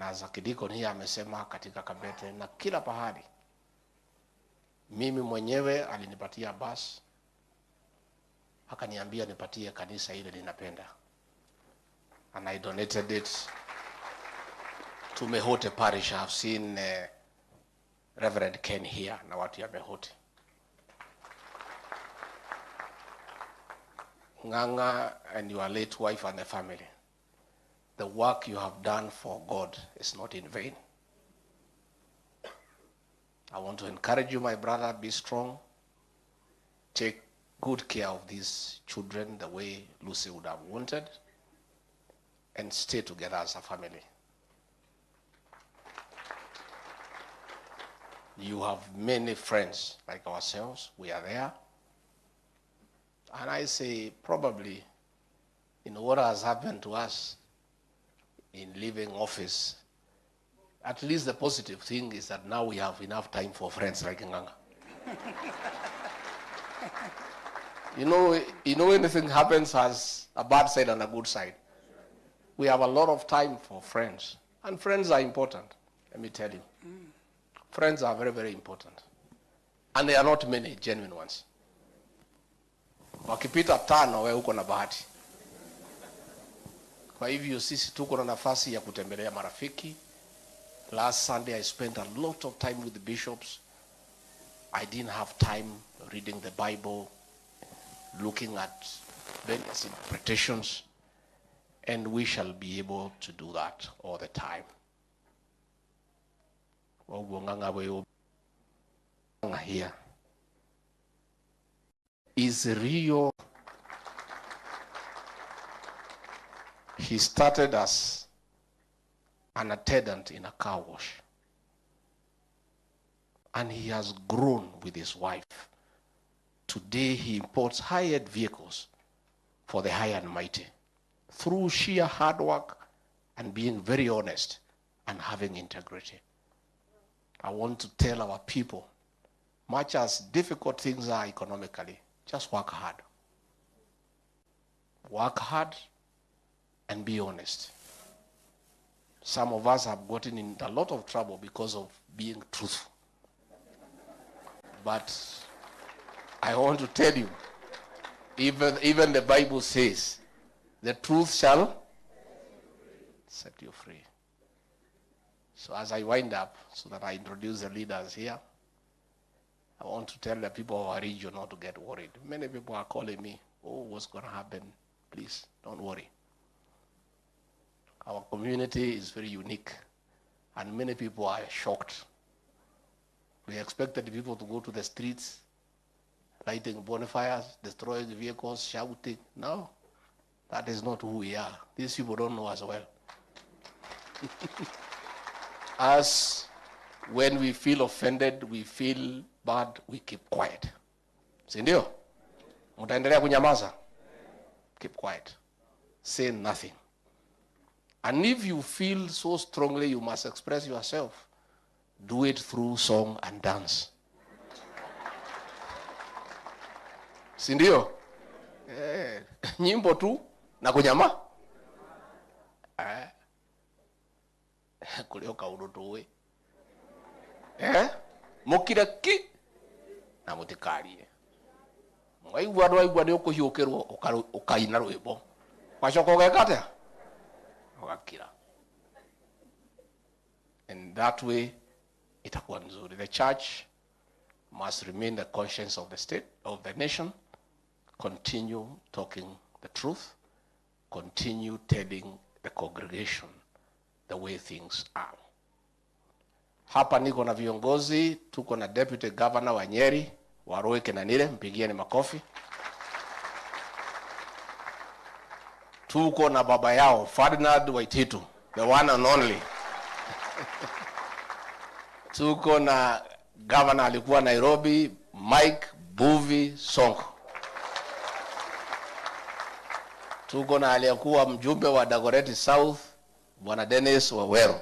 na za Kindiki ni amesema katika Kabete na kila pahali. Mimi mwenyewe alinipatia bus, akaniambia nipatie kanisa ile ninapenda, and I donated it to Mehote Parish. I've seen Reverend Ken here na watu ya Mehote. Nganga and your late wife and the family, the work you have done for God is not in vain. I want to encourage you, my brother, be strong. Take good care of these children the way Lucy would have wanted, and stay together as a family. You have many friends like ourselves. We are there. And I say, probably, what has happened to us in leaving office, at least the positive thing is that now we have enough time for friends like Nganga. Anything happens has a bad side and a good side. We have a lot of time for friends. And friends are important, let me tell you. Friends are very, very important. And there are not many genuine ones. Wakipita tano wewe uko na bahati. Kwa hivyo sisi tuko na nafasi ya kutembelea marafiki. Last Sunday I spent a lot of time with the bishops. I didn't have time reading the Bible, looking at various interpretations, and we shall be able to do that all the time. Here is real. He started as an attendant in a car wash, and he has grown with his wife. Today he imports high-end vehicles for the high and mighty through sheer hard work and being very honest and having integrity. I want to tell our people, much as difficult things are economically, just work hard. Work hard and be honest. Some of us have gotten in a lot of trouble because of being truthful. But I want to tell you, even the Bible says, the truth shall set you free. So as I wind up, so that I introduce the leaders here, I want to tell the people of our region not to get worried. Many people are calling me, oh, what's going to happen? Please, don't worry. Our community is very unique, and many people are shocked. We expected people to go to the streets, lighting bonfires, destroying vehicles, shouting. No, that is not who we are. These people don't know us well. As when we feel offended, we feel bad, we keep quiet. Si ndio? Mtaendelea kunyamaza? Keep quiet. Say nothing. And if you feel so strongly you must express yourself, do it through song and dance. Si ndio? Nyimbo tu na kunyama? Kulioka urutuwe. Mukiraki na mutikarie. Waigwa ni ukuhiukerwo ukaina rwimbo. Wachoko gekate? Wakira. And that way itakuwa nzuri. The church must remain the conscience of the state, of the nation. Continue talking the truth. Continue telling the congregation the way things are. Hapa niko na viongozi, tuko na Deputy Governor wa Nyeri, Waroe Kenanire, mpigieni makofi. Tuko na baba yao, Ferdinand Waititu, the one and only. Tuko na Governor alikuwa Nairobi, Mike Buvi Sonko. Tuko na aliyekuwa mjumbe wa Dagoretti South, Bwana Dennis Wawero.